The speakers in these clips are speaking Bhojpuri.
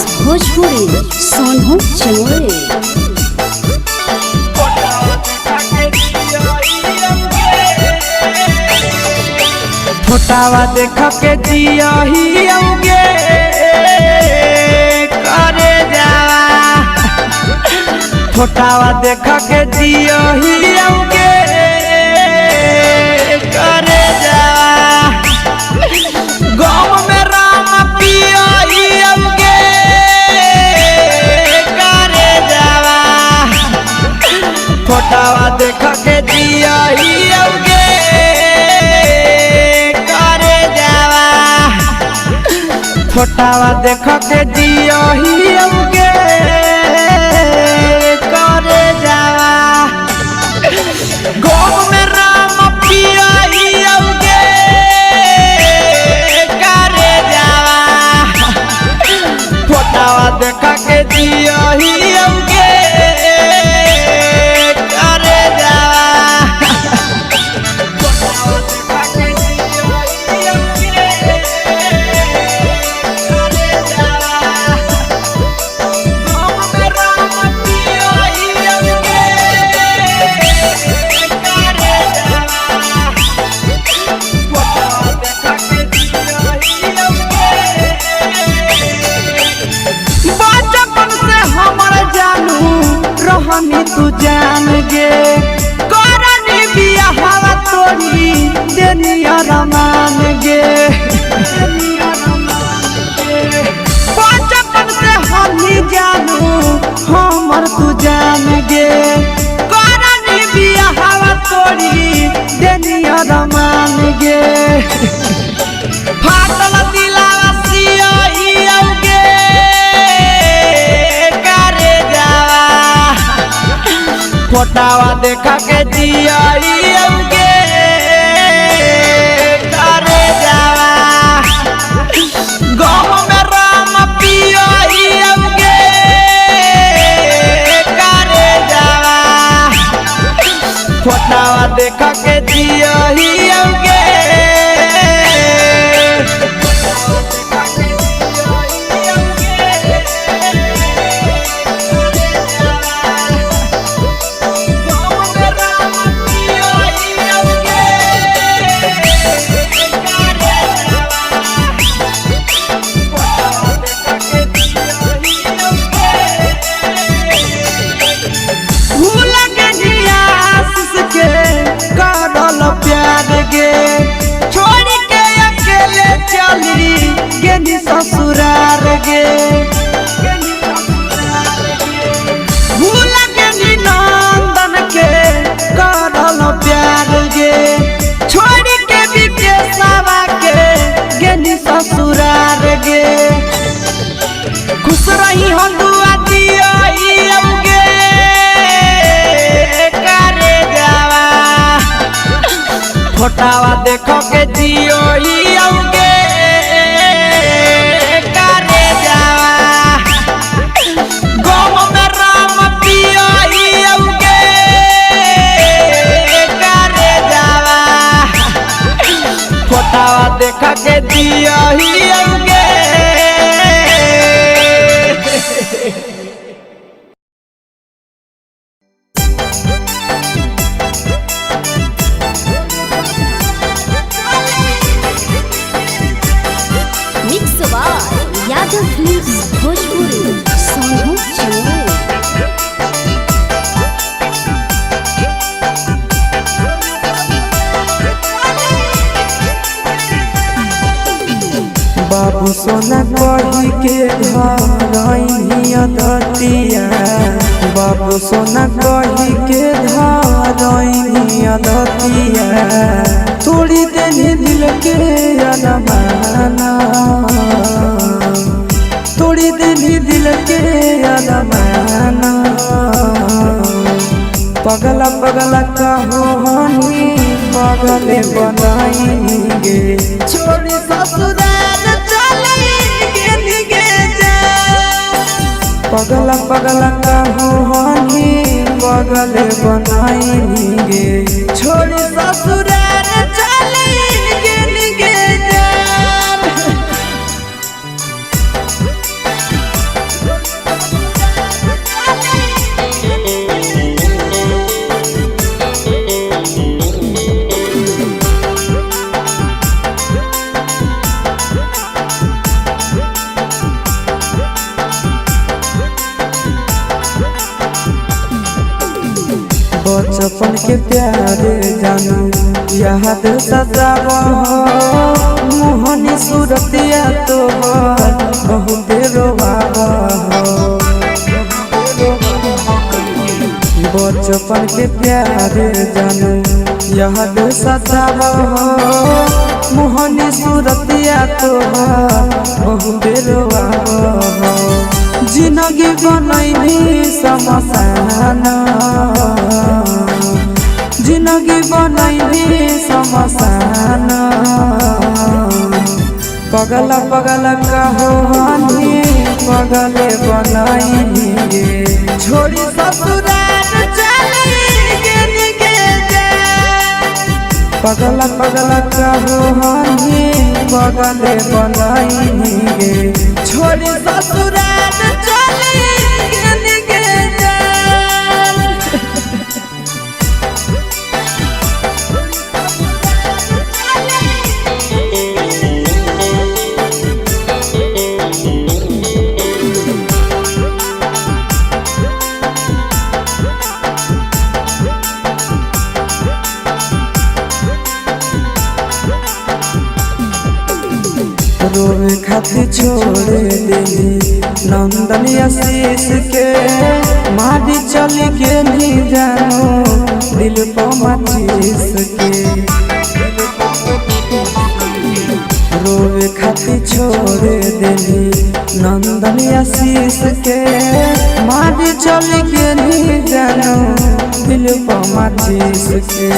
भोजपुरी सोनू चमोरे। फोटावा देख के जिया ही औगे करे जावा। फोटावा देख के जिया ही औगे करे जावा। गाँव में राम पिया ही औगे करे जावा। फोटावा देख के जिया ही औगे फोटावा देख के जिया ही औगे करे जावा। गाँव में राम पिया ही औगे करे जावा। फोटावा देख के जिया ही औगे करे जावा। रहनी तू जान गे करनी बिया हवा तोड़ी देनिया रमान गे। बचपन से हमनी जानू हमर तू जान गे करनी बिया हवा तोड़ी देनिया रमान गे। फाटल दिलावा सिया ही औगे फोटावा देखा के जिया ही औगे करे जावा। गाँव में राम पिया ही औगे करे जावा। फोटावा देखा के जिया ही औगे ससुरार गे। भूल के नंदन के करल प्यार गे छोड़ के विदेशवा के गेनी ससुरार गे। खुश रही हम दुआ दिया औगे करे जावा। फोटावा देखो के जियो ही औगे देखा के दिया ही औगे। Mix by Yadav films Bhojpuri Sonu Chamore. बाबू सोना कही के धरइया दतिया। बाबू सोना कही के धरइया दतिया। तोड़ी देनी दिल के अरमाना तोड़ी देनी दिल के अरमाना। पगला पगला कहो हनी पगले बनाएंगे छोड़ी ससुराल चलेंगे गे जा। पगला पगला कहो हनी पगले बनाएंगे छोड़ी ससुराल चलेंगे गे जा। बचपन के प्यारे जानू याद सजावा मोहनी सूरतिया तोहर बहुत रोवावा बचपन के प्यारे जानू याद सजावा मोहनी सूरतिया तोहर बहुत रोवावा जिंदगी बनैली समसान जिंदगी बनैली समसान पगला पगला कहानी पगले बनैली छोड़ी ससुराल चली गे पगला पगला कहानी पगले बनैली छोड़ी ससुराल चली गे रोवे खातिर छोड़े दिली नंदन आशीष के मारी चली के नहीं जानो दिल को माचिस के रोवे खातिर छोड़े दिली नंदन आशीष के मारी चली के नहीं जानो दिल को माचिस के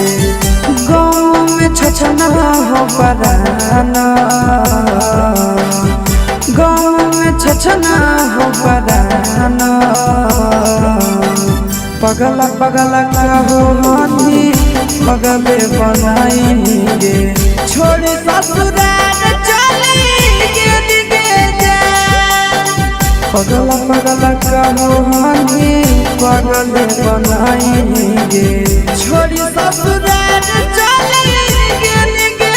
गाँव में छछना हो पराना गाँव में छछना हो पराना पगला पगला कहानी पगले बनाई गे छोड़ी ससुराल चली गे पगला पगला कहानी पगले बनाई गे छोड़ी ससुराल चली गे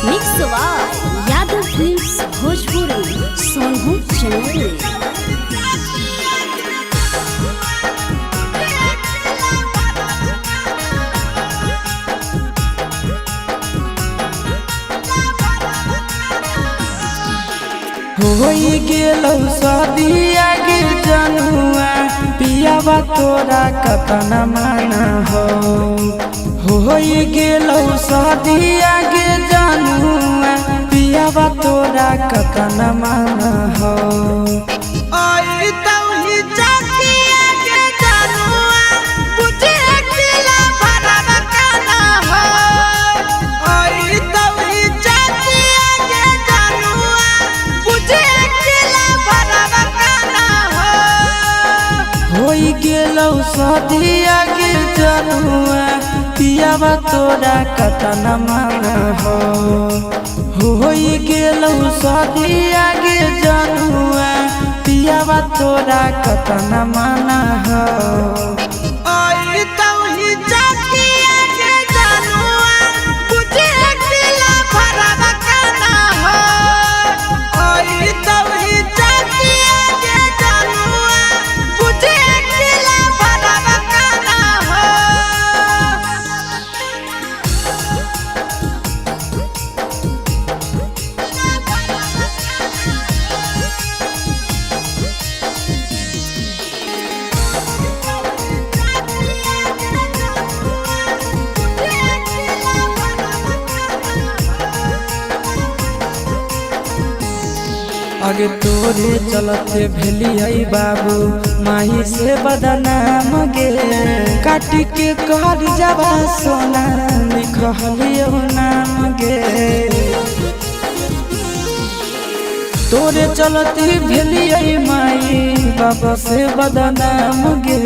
मिक्स बार यादव फिल्म्स भोजपुरी सोनू चनोरे। होई गेलौ शादिया गे जनुआ पियावा तोरा कतना माना हो होई गेलौ शादिया गे जनुआ पियावा तोरा कतना माना हो आई तौही चकिया गे जनुआ बुझे दिला भरवा काना हो आई तौही चकिया गे जनुआ होई गेलौ शादिया गे जनुआ पियावा तोरा कतना माना हो होई गेलौ शादिया गे जनुआ पियावा तोरा कतना माना हो आई तौही चकिया गे जनुआ बुझे दिला भरवा काना हो आई तौही चकिया गे जनुआ बुझे दिला भरवा काना हो आगे तोरे चलते भेलियै बाबू माही से बदनाम गे काटी के कहर जाबा सोना लिखलियो नाम गे तोरे चलते भेलियै माई बाबा से बदनाम गे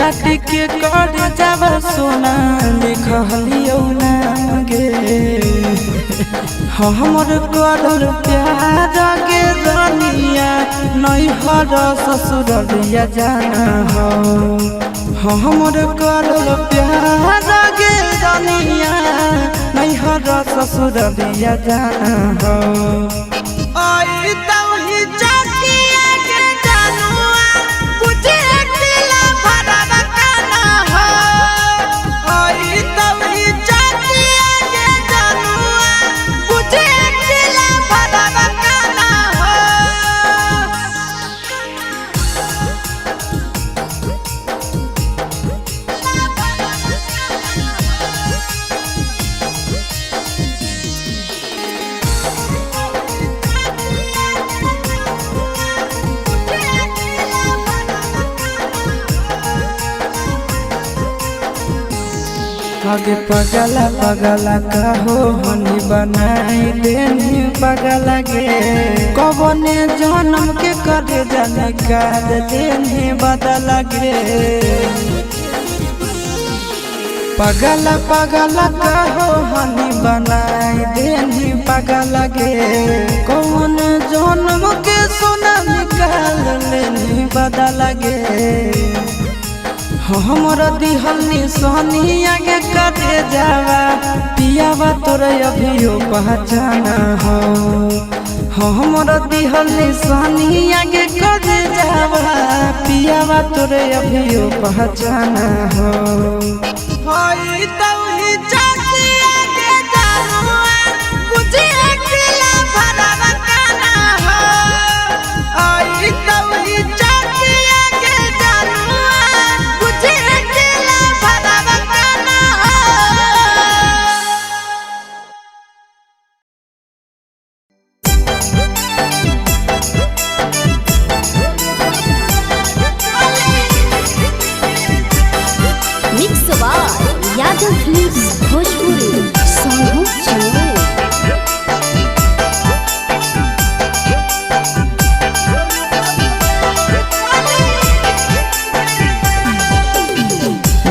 काटी के कहर जाबा सोना लिखलियो नाम गे हमर करल प्यार गे रानिया नैहर ससुरलिया जाना हो हमर करल प्यार गे रानिया तोरा ससुर दिया जाना हो आई तौही चौकिया के जानुआ बुझे दिला भरवा काना हो आई तौही चौकिया के जानुआ बुझे दिला भरवा काना हो आगे पगला पगला कहो हनी बनाई देनी पगला गे कबने जन्म के करे जाने काद देनी बदला गे पगला पगला कहो हनी बनाई देनी पगला गे कौन जन्म के सोना निकाल लेनी बदला गे हमरा दिहल निशानी आगे करे जावा पियावा तोरे अभियो पहचाना हो हमरा दिहल निशानी आगे करे जावा पियावा तोरे अभियो पहचाना हो होई तौही चौकिया के जानुआ बुझे दिला भरवा काना हो आई तौही चौकिया के जानुआ बुझे दिला भरवा काना हो mix by Yadav films Bhojpuri Sonu Chandel.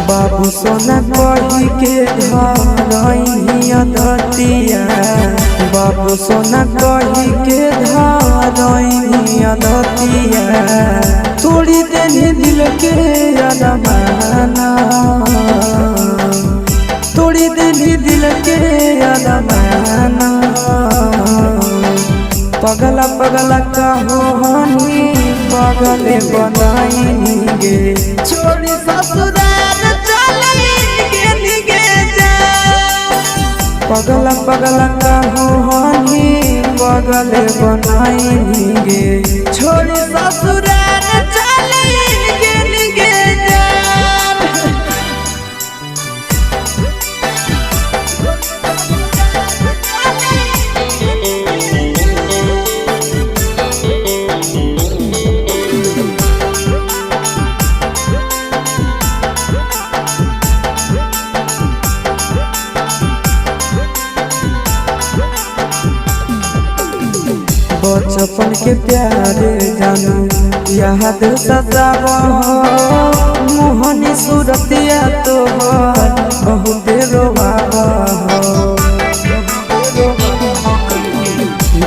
बाबू सोना कही के धरइया धतिया बाबू सोना कही के धरइया धतिया तोड़ी देनी दिल के अरमाना तोड़ी देनी दिल के अरमाना पगला पगला कहो हनी पगले बनाई गे छोड़ी ससुराल चली गे जा पगला पगला कहो हनी पगले बनाई गे छोड़ी ससुराल चली गे जा बचपन के प्यारे जानू याद सतावा मोहनी सूरतिया तो बहुत रोवावा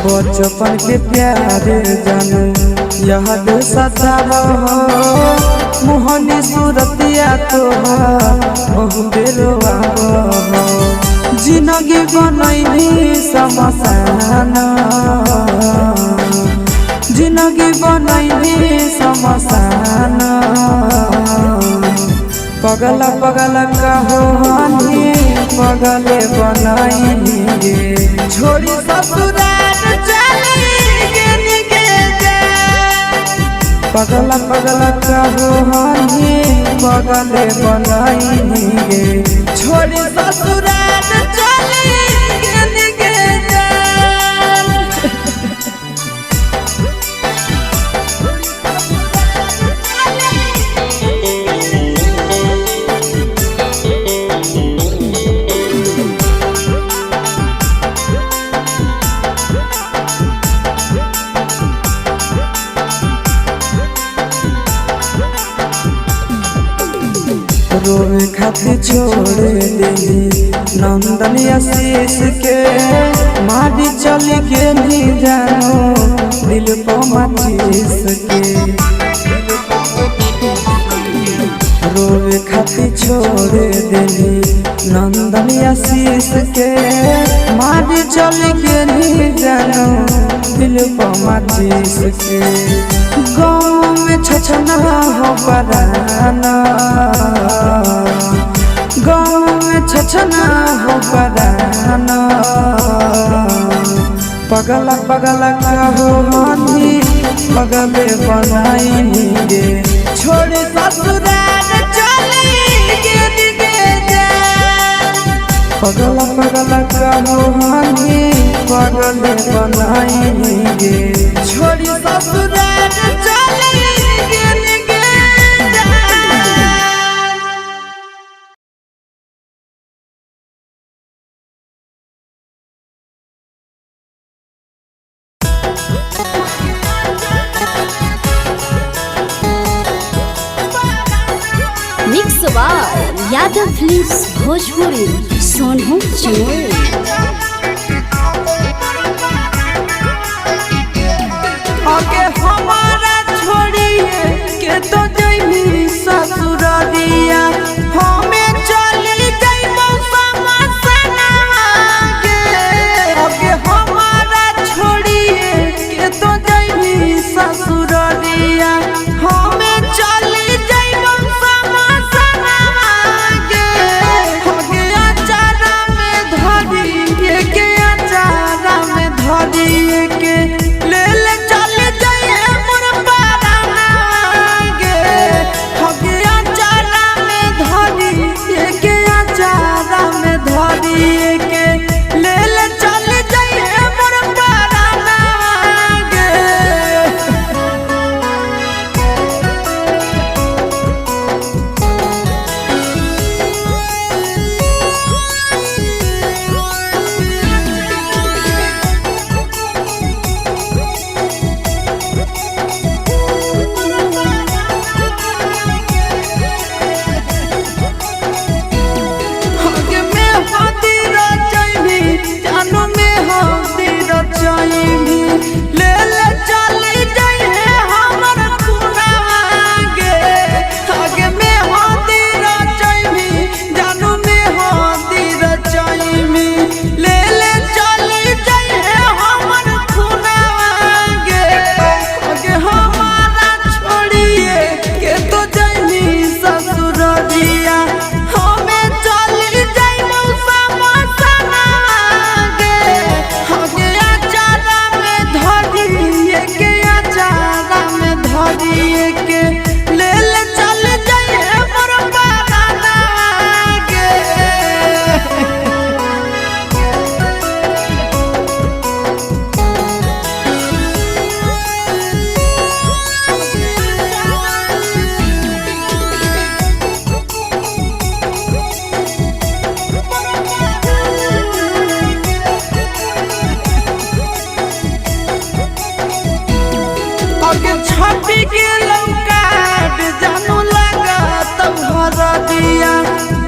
बचपन के प्यारे जानू याद सतावा मोहनी सूरतिया तो बहुत रोवावा जिंदगी बनैली समसाना जिंदगी बनैली समसाना पगला पगला कहो हनी पगले बनाई गे छोड़ी ससुराल चली गे जा पगला पगला कहो हनी पगले बनाई गे छोड़ी ससुराल चली गे जा रोवे खातिर छोड़ देली नंदन आशीष के मारी चली के नहीं जानो दिल को माचिस के रोवे खाती छोड़ देली नंदन आशीष के मारी चल गेली जानो दिल पमाचिस के गाँव में छछना हो पराना गाँव में छछना हो पराना पगला पगला कहो हाथी पगले बनाई गे छोड़ ससुराल चली गे पगला पगला कहो हाथी पगले बनाई गे छोड़ ससुराल चली गे mix by Yadav films Bhojpuri Sonu Chamoli. आगे हमारा छोड़िए के तो जइबी ससुरालिया हमें चली जइबो समसना के आगे हमारा छोड़िए के तो जइबी ससुरालिया हमें चली जइबो समसना के आगे अचारा में धरी के अचारा में धरी के ले ले चल जाइए मोर पाराना गे हगे अचारा में धरी के अचारा में धरी के ले ले चल जाइए मोर पाराना गे हगे में हाथी रचैबी जानो में हाथी रचैबी ले ले चली जाइए हमर खुनावा गे हगे में हाथी रचैबी जानो में हाथी रचैबी ले ले चली जाइए हमर खुनावा गे हगे हमारा छोड़िए के तो जइबी ससुरालिया हमें चली जइबो समसना गे हगे अचारा में धरी के अचारा में धरी के ले ले चल जाइए मोर पाराना गे आगे छपी के लौकाट जानू लगा तब भर दिया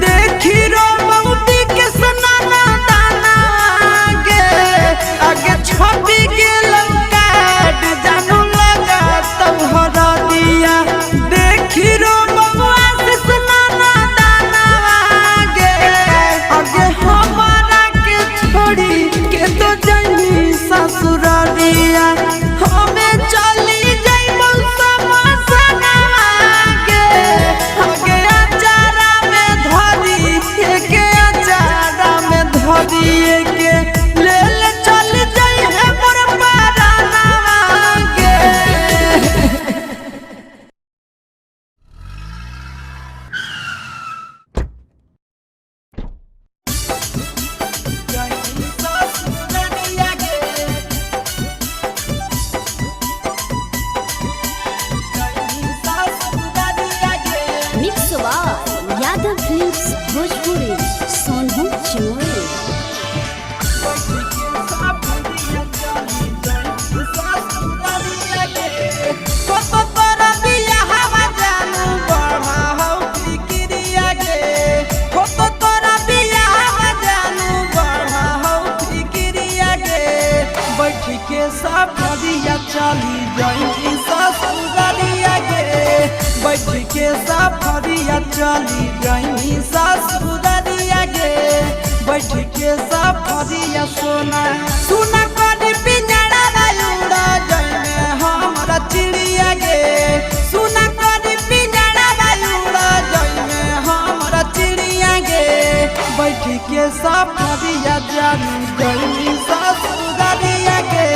देखी रो बहुती के सनाना दाना गे आगे छपी के लौकाट जानू लगा तब भर दिया देखी रो बबुआ से सनाना दाना गे आगे हमारा के छोड़ी के तो जइबी ससुरालिया हमें चली जइबो समसना गे हगे अचारा में धरी के अचारा में धरी के ले ले चल जाइए मोर पाराना गे mix by Yadav films Bhojpuri Sonu Chamoli. कतो तोरा बिया हवा जानू बढ़ा हौ फिकिरिया गे कतो तोरा बिया हवा जानू बढ़ा हौ फिकिरिया गे बैठ के सब नदिया चली जाई ससुरालिया गे बैठ के सब नदिया चली गई ससुररिया गे बैठ के सफरिया सोना सुना करी पिंजड़ा उड़ा जाइए हमरा चिड़िया गे सुना करी पिंजड़ा उड़ा जाइए हमरा चिड़िया गे बैठ के सफरिया जानी गई ससुररिया गे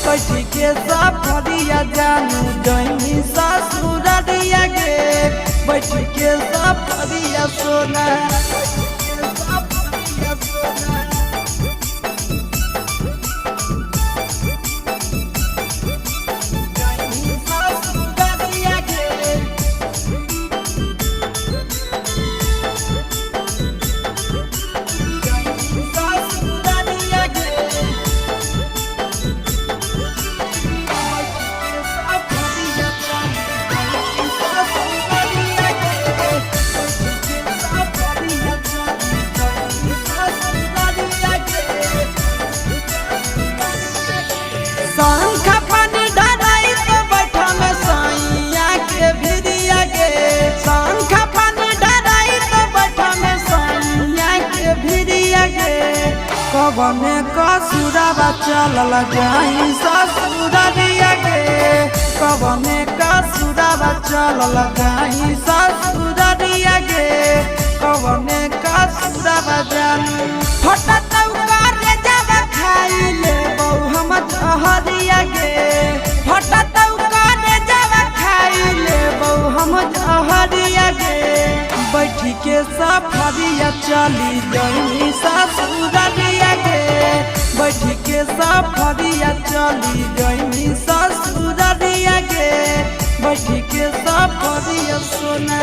बैठ के सफरिया जानू गई ससुररिया गे बैठ के सफरिया सोना कवने कसुरवा चलल जाई ससुररिया गे कवने कसुरवा चलल जाई ससुररिया गे कवने कसुरवा जानू फटत करे जब खाई ले बहु हम हरिया गे फटत करे जब खाई ले बहु हम हरिया गे बैठ के सफरिया चली गई ससुररिया गे बैठ के सफरिया चली गई ससुररिया गे बैठ के सफरिया सोना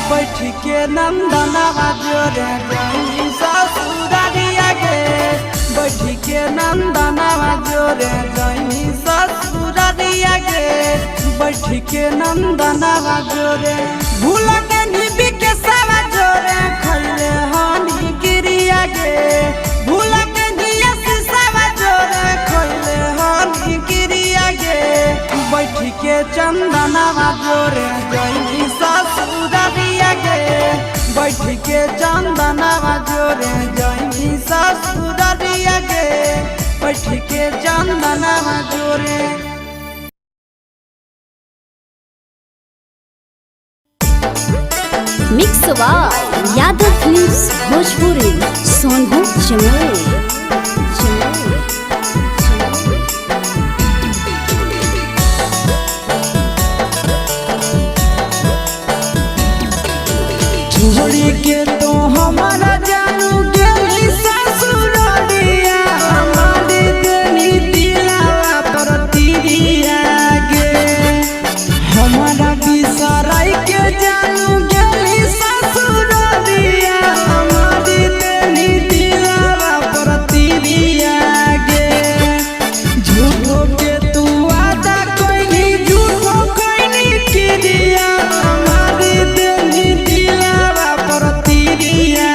बैठ के नंदनवा जोरे गई ससुररिया गे बैठ के नंदनवा जोरे गई ससुररिया गे बैठ के नंदनवा जोरे भूल के निबी के सवा जोरे खैले हानि गिरिया गे भूल के निया से सवा जोरे खैले हानि गिरिया गे बैठ के चंदनवा जोरे गई ससुररिया गे बैठ के चंदनवा जोरे गई ससुररिया गे बैठ के चंदनवा जोरे mix by Yadav films Bhojpuri Sonu Chamoli छोड़ी के तो हमारा जानू गेली ससुररिया हमारी देनी दिलावा पर तिरिया गे हमारा बिसराई के जानू गेली ससुररिया हमारी देनी दिलावा पर तिरिया गे झूठो के तू आदा कोई नहीं झूठो कोई नहीं किरिया हमारी देनी दिलावा पर तिरिया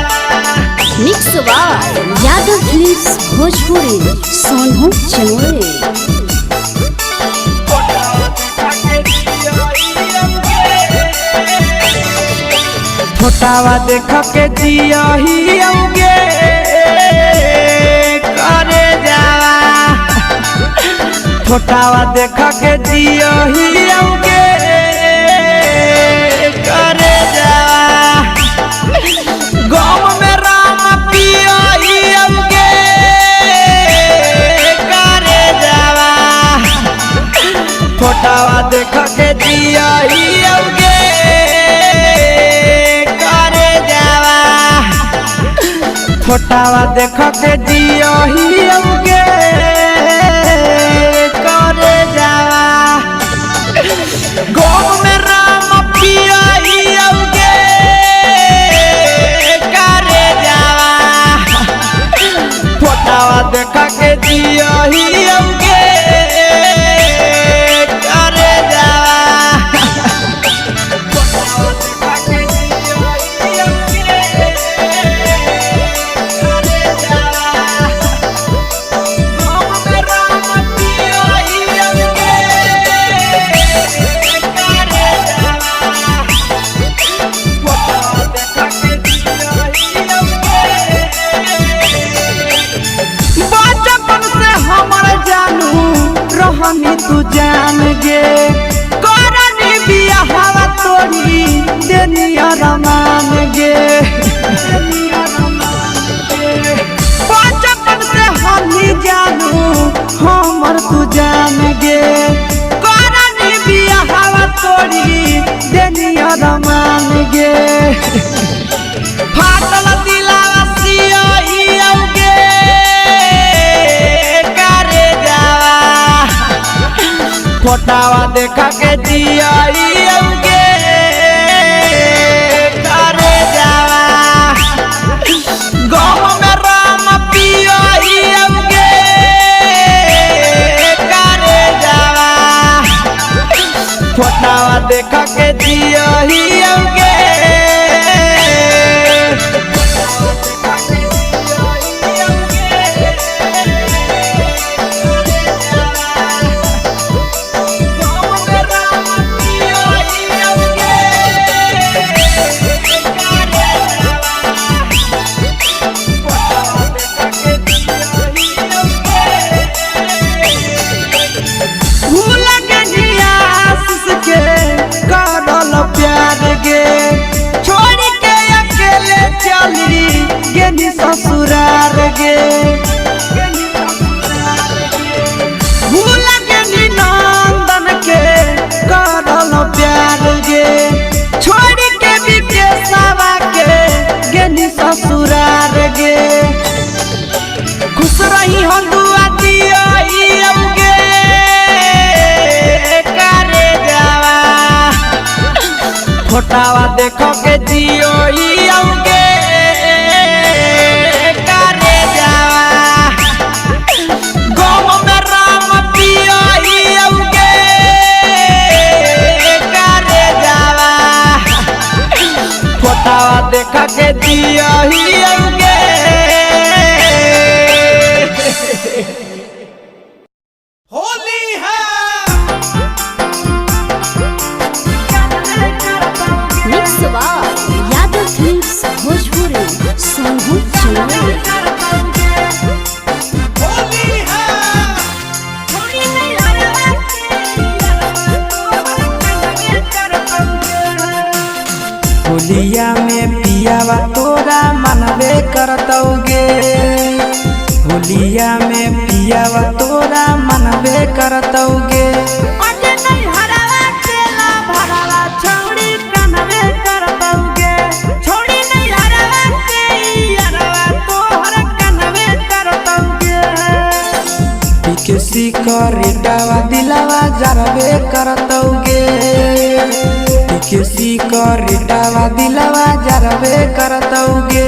mix by Yadav films Bhojpuri Sonu Chamoli. फोटावा देख के जियही औगे करे जावा फोटावा देख के जियही औगे करे जावा गाँव में राम पियही औगे करे जावा फोटावा देख के जियही औगे फोटावा देख के जियही औगे करे जावा गाँव में राम पियही औगे करे जावा फोटावा देख के जियही औगे करे जावा तू जान गे करनी बियाहवा तोरी देनिया रमान गे बचपन से हमनी जानू हमर तू जान गे करनी बियाहवा तोरी देनिया रमान गे फाटल दिलावा सियही औगे फोटावा देखा के जियही औगे करे जावा गाँव में राम पियही औगे करे जावा फोटावा देखा के जियही औगे ससुरार गे भूल गेली नंदन के करल प्यार गे छोड़ के विकेशवा के गेली ससुरार गे खुश रही हम दुआ दियही औगे करे जावा फोटावा देख के जियही औगे देखा के जियही औगे होली है mix by Yadav films Bhojpuri Sonu Chamoli. होलिया में पियावा तोरा मनबे करतौगे, होलिया में पियावा तोरा मनबे करतौगे। किसी करेटावा दिलावा जरबे करतौगे, किसी करेटावा दिलावा जरबे करतौगे।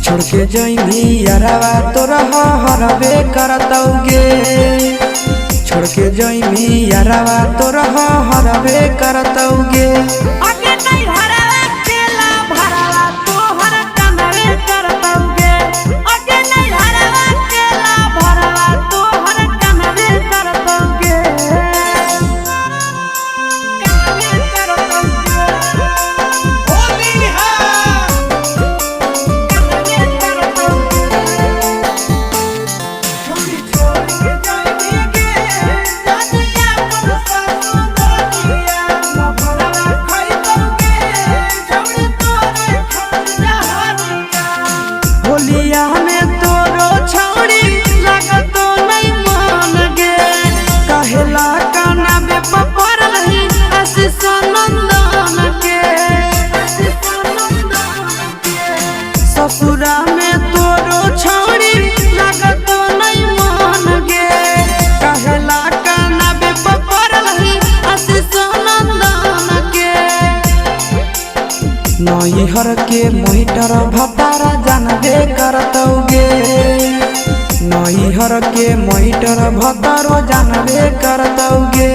छोड़ के जइमी यारवा तोरा हरबे करतौगे, छोड़ के जइमी यारवा तोरा हरबे करतौगे। होलिया में तोरो छौड़ी लागतो नहीं मान गे, कहेला काना बे पपर रही आशीष नंदन के। ससुरा में तोरो छौड़ी लागतो नहीं मान गे, कहेला काना बे पपर रही आशीष नंदन के। नैहर के मोहिटर भतारा जानबे करतौगे, नैहर के मोहिटर भतारो जानबे करतौगे।